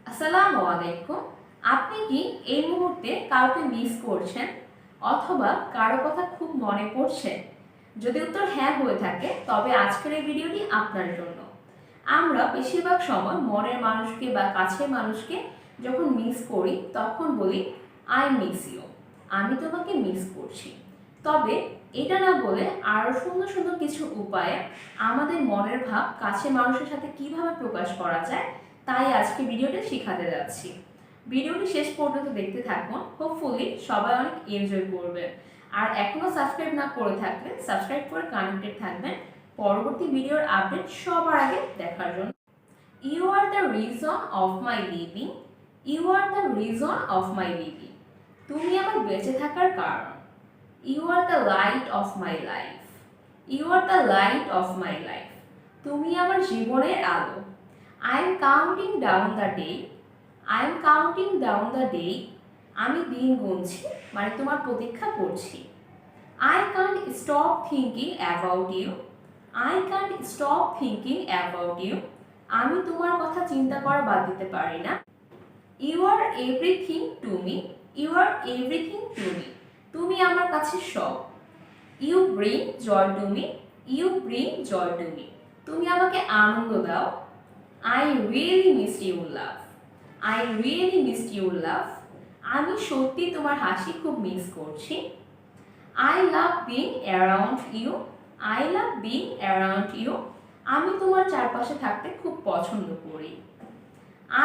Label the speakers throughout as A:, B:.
A: আসসালামু আলাইকুম। আপনি কি এই মুহূর্তে কাউকে মিস করছেন অথবা কারো কথা খুব মনে পড়ছে? যদি উত্তর হ্যাঁ হয়ে থাকে তবে আজকের এই ভিডিওটি আপনার জন্য। আমরা বেশিরভাগ সময় মনের মানুষকে বা কাছের মানুষকে যখন মিস করি তখন বলি আই মিস ইউ, আমি তোমাকে মিস করছি। তবে এটা না বলে আরও সুন্দর সুন্দর কিছু উপায়ে আমাদের মনের ভাব কাছের মানুষের সাথে কিভাবে প্রকাশ করা যায় তাই আজকে ভিডিওটা শেখাতে যাচ্ছি। ভিডিওটি শেষ পর্যন্ত দেখতে থাকুন, হোপফুলি সবাই অনেক এনজয় করবেন। আর এখনও সাবস্ক্রাইব না করে থাকলে সাবস্ক্রাইব করে কানেক্টেড থাকবেন পরবর্তী ভিডিওর আপডেট সবার আগে দেখার জন্য। You are the reason of my living, you are the reason of my living, তুমি আমার বেঁচে থাকার কারণ। You are the light of my life, you are the light of my life, তুমি আমার জীবনের আলো। I am counting down the day, I am counting down the day, আমি দিন গুনছি মানে তোমার প্রতীক্ষা করছি। I can't stop thinking about you, I can't stop thinking about you, আমি তোমার কথা চিন্তা করা বাদ দিতে পারি না। You are everything to me, you are everything to me, তুমি আমার কাছে সব। You bring joy to me, you bring joy to me, তুমি আমাকে আনন্দ দাও। I really miss you love, I really miss you love, আমি সত্যি তোমার হাসি খুব মিস করছি। I love being around you, I love being around you, আমি তোমার চারপাশে থাকতে খুব পছন্দ করি।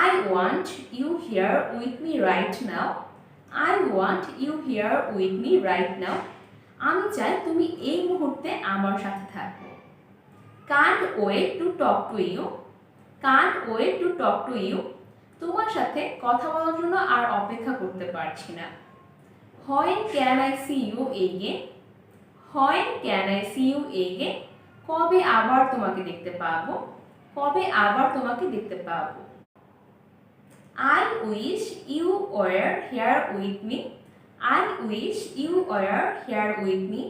A: I want you here with me right now, I want you here with me right now, আমি চাই তুমি এই মুহূর্তে আমার সাথে থাকো। Can't wait to talk to you, can't wait to talk to you, তোমার সাথে কথা বলার জন্য আর অপেক্ষা করতে পারছি না। When can I see you again, when can I see you again, কবে আবার তোমাকে দেখতে পাবো, কবে আবার তোমাকে দেখতে পাবো। I wish you were here with me, I wish you were here with me,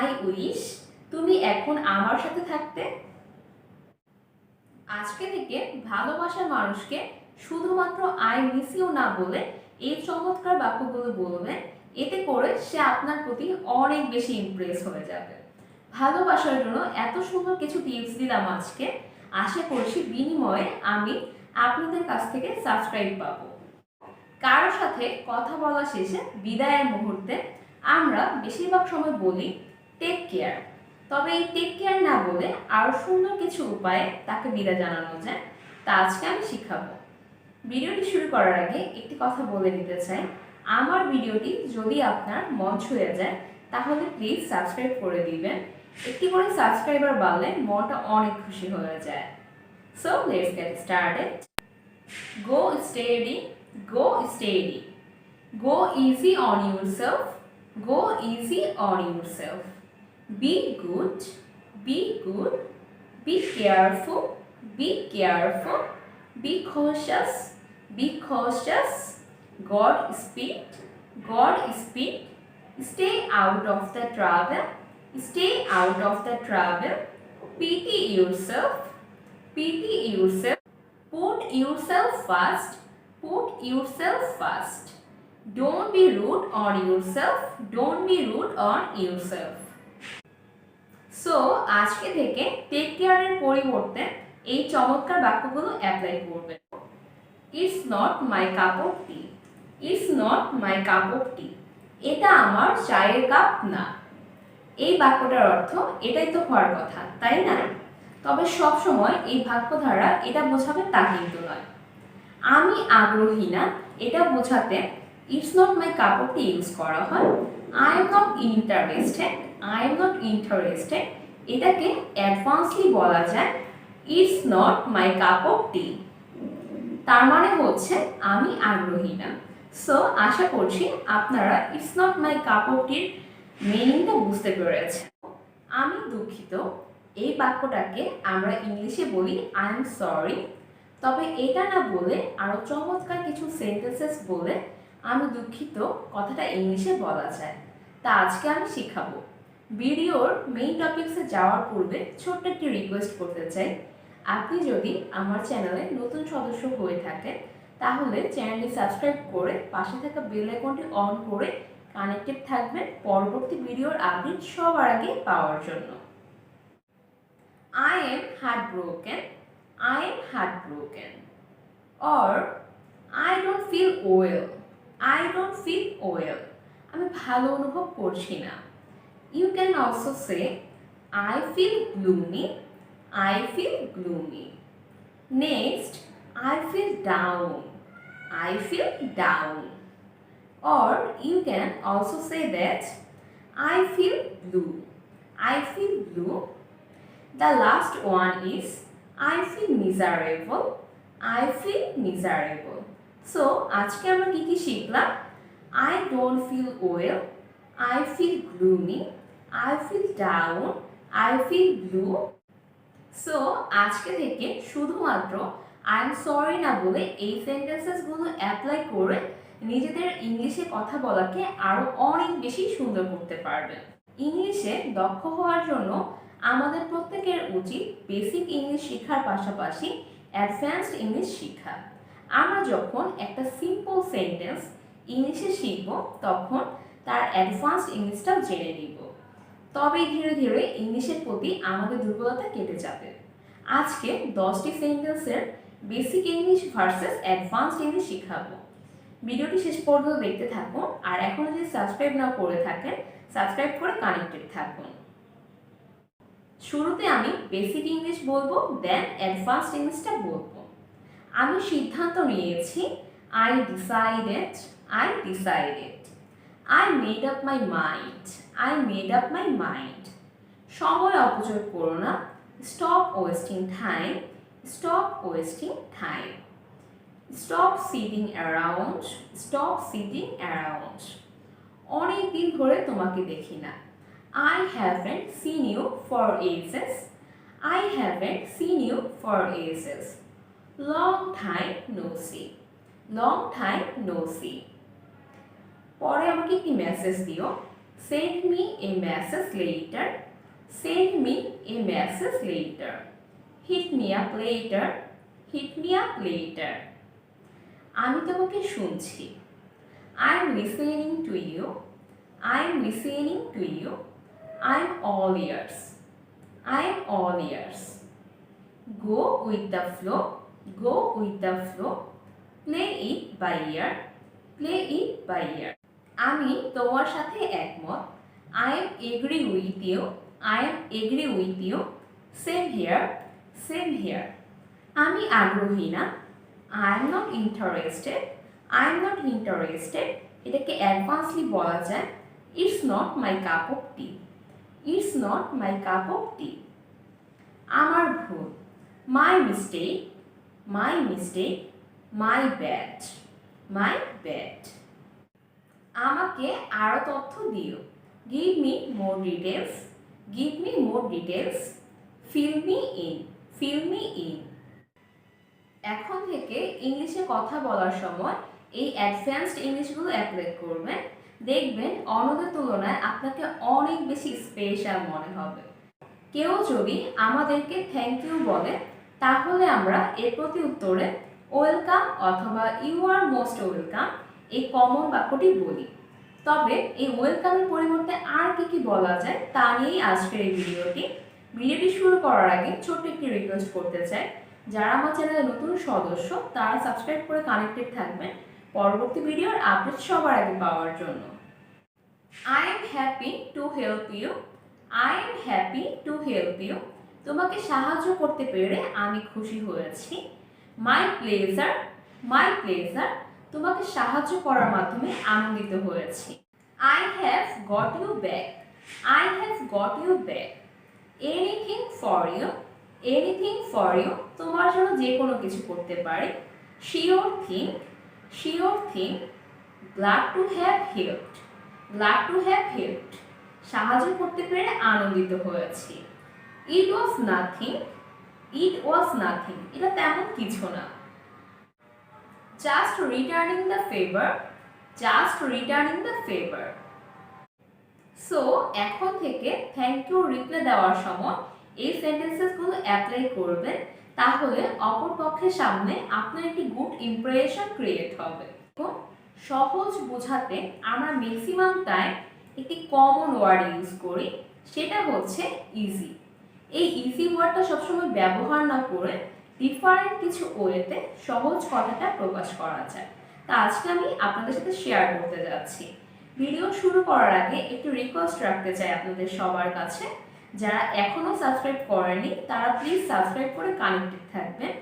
A: I wish তুমি এখন আমার সাথে থাকতে। আজকে থেকে ভালোবাসার মানুষকে শুধুমাত্র আই মিস ইউ না বলে এই চমৎকার বাক্যগুলো বলবেন, এতে করে সে আপনার প্রতি অনেক বেশি ইমপ্রেস হয়ে যাবে। ভালোবাসার জন্য এত সুন্দর কিছু টিপস দিলাম আজকে, আশা করছি বিনিময়ে আমি আপনাদের কাছ থেকে সাবস্ক্রাইব পাবো। কারোর সাথে কথা বলা শেষে বিদায়ের মুহূর্তে আমরা বেশিরভাগ সময় বলি টেক কেয়ার, তবে এই টেক কেয়ার না বলে আরও সুন্দর কিছু উপায়ে তাকে বিদায় জানানো যায়, তা আজকে আমি শিখাবো। ভিডিওটি শুরু করার আগে একটি কথা বলে দিতে চাই, আমার ভিডিওটি যদি আপনার মন ছুঁয়ে যায় তাহলে প্লিজ সাবস্ক্রাইব করে দিবেন। একটি করে সাবস্ক্রাইবার বাড়লে মনটা অনেক খুশি হয়ে যায়। So let's get started. Go steady, go steady, go easy on yourself, go easy on yourself, be good, be good, be careful, be careful, be cautious, be cautious, God speed, God speed, stay out of the trouble, stay out of the trouble, pity yourself, pity yourself, put yourself first, put yourself first, don't be rude on yourself, don't be rude on yourself. So আজকে থেকে take কেয়ারের পরিবর্তে এই চমৎকার বাক্যগুলো apply করবেন। It's not my cup of tea, it's not my cup of tea, এটা আমার চায়ের কাপ না। এই বাক্যটার অর্থ এটাই তো হওয়ার কথা, তাই না? তবে সব সময় এই বাক্য দ্বারা এটা বোঝাবে তা কিন্তু নয়। আমি আগ্রহী না এটা বোঝাতে it's not my cup of tea use করা হয়। I am not interested, I am not interested, এটাকে অ্যাডভান্সলি বলা যায় it's not my cup of tea, তার মানে হচ্ছে আমি আগ্রহী না। সো আশা করছি আপনারা it's not my cup of টির মিনিংটা বুঝতে পেরেছেন। আমি দুঃখিত এই বাক্যটাকে আমরা ইংলিশে বলি আই এম সরি, তবে এটা না বলে আরও চমৎকার কিছু সেন্টেন্সেস বলে আমি দুঃখিত কথাটা ইংলিশে বলা যায়, তা আজকে আমি শিখাবো। ভিডিওর মেইন টপিকসে যাওয়ার পূর্বে ছোট্ট একটি রিকোয়েস্ট করতে চাই, আপনি যদি আমার চ্যানেলে নতুন সদস্য হয়ে থাকেন তাহলে চ্যানেলটি সাবস্ক্রাইব করে পাশে থাকা বেল আইকনটি অন করে কানেক্টেড থাকবেন পরবর্তী ভিডিওর আপডেট সবার আগে পাওয়ার জন্য। I am heartbroken. I am heartbroken. Or I don't feel well. I don't feel well. আমি ভালো অনুভব করছি না। You can also say I feel gloomy. I feel gloomy. Next, I feel down. I feel down. Or you can also say that I feel blue. I feel blue. The last one is I feel miserable. I feel miserable. So আজকে আমরা কি শিখলাম? I don't feel well. I feel gloomy. I feel down. I feel blue. So আজকে থেকে শুধুমাত্র I am sorry না বলে এই সেন্টেন্সেসগুলো অ্যাপ্লাই করে নিজেদের ইংলিশে কথা বলাকে আরো অনেক বেশি সুন্দর করতে পারবেন। ইংলিশে দক্ষ হওয়ার জন্য আমাদের প্রত্যেকের উচিত বেসিক ইংলিশ শেখার পাশাপাশি অ্যাডভান্সড ইংলিশ শেখা। আমরা যখন একটা সিম্পল সেন্টেন্স ইংলিশে শিখব তখন তার অ্যাডভান্সড ইংলিশটাও জেনে নিব, তবেই ধীরে ধীরে ইংলিশের প্রতি আমাদের দুর্বলতা কেটে যাবে। আজকে 10টি সেন্টেন্সের basic English versus advanced English শেখাবো। ভিডিওটি শেষ পর্যন্ত দেখতে থাকুন, আর এখনো যদি সাবস্ক্রাইব না করে থাকেন সাবস্ক্রাইব করে কানেক্টেড থাকুন। শুরুতে আমি বেসিক ইংলিশ বলবো, দেন অ্যাডভান্সড ইংলিশটা বলবো। আমি সিদ্ধান্ত নিয়েছি, I decided. I decided. I made up my mind. I made up my mind. সময় অপচয় করো না, stop wasting time. Stop wasting time. Stop sitting around. Stop sitting around. অনেক দিন ধরে তোমাকে দেখি না, I haven't seen you for ages. I haven't seen you for ages. Long time no see. Long time no see. পরে আমাকে কি message দিও, send me a message later. Send me a message later. Hit me up later. Hit me up later. আমি তোমাকে শুনছি, I'm listening to you. I'm listening to you. I'm all ears. I'm all ears. Go with the flow. Go with the flow. Play it by ear. Play it by ear. আমি তোমার সাথে একমত, I am agree with you. I am agree with you. Same here. Same here. আমি আগ্রহী না, I am not interested. I am not interested. এটাকে advancedly বলা যায়, It's not my cup of tea. It's not my cup of tea. আমার ভুল, My mistake. My mistake. My bad. My bad. আমাকে আরো তথ্য দিও, Give me more details. Give me more details. Fill me in. Fill me in. এখন থেকে ইংলিশে কথা বলার সময় এই অ্যাডভান্সড ইংলিশগুলো অ্যাপ্লাই করবেন, দেখবেন অন্যদের তুলনায় আপনাকে অনেক বেশি স্পেশাল মনে হবে। কেউ যদি আমাদেরকে থ্যাংক ইউ বলে তাহলে আমরা এর প্রতি উত্তরে ওয়েলকাম অথবা ইউ আর মোস্ট ওয়েলকাম এই কমন বাক্যটি বলি। তবে এই ওয়েলকামের পরিবর্তে আর কি বলা যায় তা নিয়েই আজকের এই ভিডিওটি শুরু করার আগে ছোট্ট একটি রিকোয়েস্ট করতে চাই, যারা আমার চ্যানেলে নতুন সদস্য তারা সাবস্ক্রাইব করে কানেক্টেড থাকবেন পরবর্তী ভিডিওর আপডেট সবার আগে পাওয়ার জন্য। I am happy to help you. I am happy to help you. তোমাকে সাহায্য করতে পেরে আমি খুশি হয়েছি, My pleasure. My pleasure. তোমাকে সাহায্য করার মাধ্যমে আনন্দিত হয়েছি, I have got you back. I have got you back. Anything for you. Anything for you. তোমার জন্য যে কোনো কিছু করতে পারি, Sure thing. Sure thing. Glad to have helped. Glad to have helped. সাহায্য করতে পেরে আনন্দিত হয়েছি, It was nothing. It was nothing. এটা তেমন কিছু না, Just returning the favor. Just returning the favor. So এখন থেকে থ্যাংক ইউ রিপ্লাই দেওয়ার সময় এই সেন্টেন্সেসগুলো অ্যাপ্লাই করবেন, তাহলে অপর পক্ষের সামনে আপনার একটি গুড ইমপ্রেশন ক্রিয়েট হবে। সহজ বোঝাতে আমরা ম্যাক্সিমাম টাইম একটি কমন ওয়ার্ড ইউজ করি, সেটা হচ্ছে ইজি। এই ইজি ওয়ার্ডটা সবসময় ব্যবহার না করে ডিফারেন্ট কিছু ওয়েতে সহজ কথাটা প্রকাশ করা যায়। তা আজকে আমি আপনাদের সাথে শেয়ার করতে যাচ্ছি। ভিডিও শুরু করার আগে একটু রিকোয়েস্ট রাখতে চাই আপনাদের সবার কাছে, যারা এখনও সাবস্ক্রাইব করেনি তারা প্লিজ সাবস্ক্রাইব করে কানেক্টেড থাকবেন,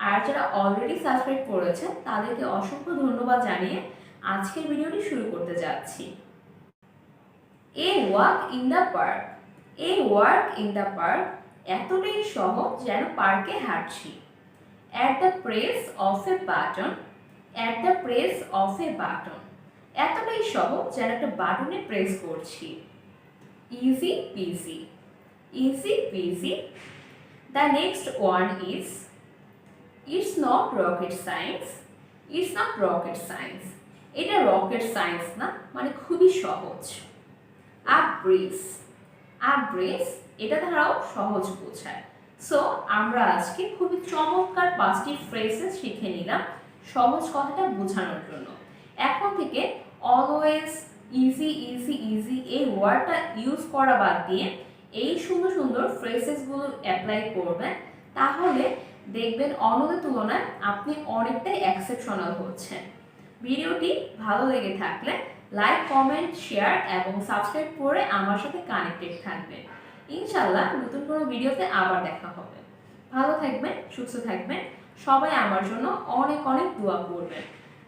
A: আর যারা অলরেডি সাবস্ক্রাইব করেছেন তাদেরকে অসংখ্য ধন্যবাদ জানিয়ে আজকের ভিডিওটি শুরু করতে যাচ্ছি। A walk in the park. A walk in the park এতটাই সহজ যেন পার্কে হাঁটছি। At the press of A button. At the press of A button এতটাই সহজ যেন একটা বাটনে প্রেস করছি। Easy PG. Easy PG. The next one is it's not rocket science. It's not rocket science এটা রকেট সায়েন্স না, মানে খুবই সহজ। Up bridge. আপ ব্রিজ এটা দ্বারাও সহজ বোঝায়। সো আমরা আজকে খুবই চমৎকার 5টি ফ্রেজেস শিখে নিলাম সহজ কথাটা বোঝানোর জন্য। এখন থেকে অলওয়েজ ইজি ইজি ইজি এই ওয়ার্ডটা ইউজ করা বাদ দিয়ে এই সুন্দর সুন্দর ফ্রেজেসগুলো অ্যাপ্লাই করবেন, তাহলে দেখবেন অন্যদের তুলনায় আপনি অনেকটাই এক্সেপশনাল হচ্ছেন। ভিডিওটি ভালো লেগে থাকলে লাইক, কমেন্ট, শেয়ার এবং সাবস্ক্রাইব করে আমার সাথে কানেক্টেড থাকবেন। ইনশাআল্লাহ নতুন কোনো ভিডিওতে আবার দেখা হবে। ভালো থাকবেন, সুস্থ থাকবেন, সবাই আমার জন্য অনেক অনেক দোয়া করবেন।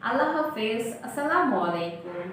A: আল্লাহ হাফেজ। আসসালামু আলাইকুম।